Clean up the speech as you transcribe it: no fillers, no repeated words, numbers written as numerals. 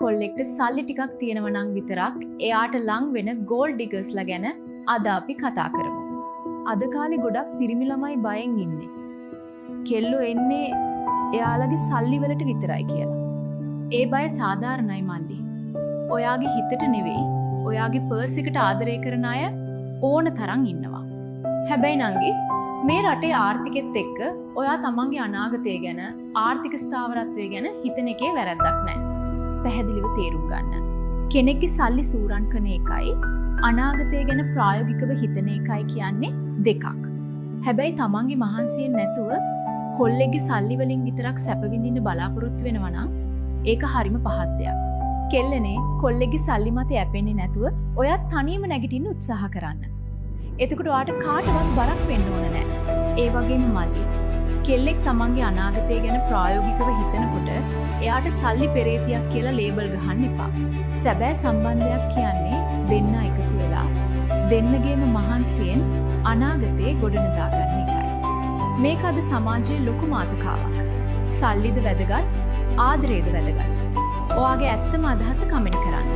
කොල්ලෙක්ට සල්ලි ටිකක් තියෙනවා නම් විතරක් එයාට ලං වෙන ගෝල්ඩ් ඩිගර්ස්ලා ගැන අද අපි කතා කරමු. අද කාලේ ගොඩක් පිරිමි ළමයි බයෙන් ඉන්නේ. කෙල්ලෝ එන්නේ එයාලගේ සල්ලි වලට විතරයි කියලා. ඒ බය සාධාරණයි මල්ලි. ඔයාගේ හිතට නෙවෙයි, ඔයාගේ පර්ස් එකට ආදරය කරන අය ඕන තරම් ඉන්නවා. හැබැයි නංගි මේ රටේ ආර්ථිකෙත් එක්ක ඔයා තමන්ගේ අනාගතය ගැන, ආර්ථික ස්ථාවරත්වය ගැන හිතන එකේ වැරද්දක් නැහැ. පැහැදිලිව තේරුම් ගන්න. කෙනෙක්ගේ සල්ලි සූරන් කරන එකයි අනාගතය ගැන ප්‍රායෝගිකව හිතන එකයි කියන්නේ දෙකක්. හැබැයි තමන්ගේ මහන්සියෙන් නැතුව කොල්ලෙක්ගේ සල්ලි වලින් විතරක් සැප විඳින්න බලාපොරොත්තු වෙනවා නම් ඒක හරිම පහත් දෙයක්. කෙල්ලනේ කොල්ලෙක්ගේ සල්ලි මත යැපෙන්නේ නැතුව ඔයත් තනියම නැගිටින්න උත්සාහ කරන්න. එතකොට ඔයාට කාටවත් බරක් වෙන්න ඕන නැහැ. ඒ වගේම මල්ලි කෙල්ලෙක් තමන්ගේ අනාගතය ගැන ප්‍රායෝගිකව හිතනකොට එයාට සල්ලි පෙරේතියක් කියලා ලේබල් ගහන්න එපා. සැබෑ සම්බන්ධයක් කියන්නේ දෙන්න එකතු වෙලා දෙන්නගේම මහන්සියෙන් අනාගතේ ගොඩනගා ගන්න එකයි. මේක අද සමාජයේ ලොකු මාතෘකාවක්. සල්ලිද වැදගත්, ආදරේද වැදගත්. ඔයාගේ ඇත්තම අදහස කමෙන්ට් කරන්න.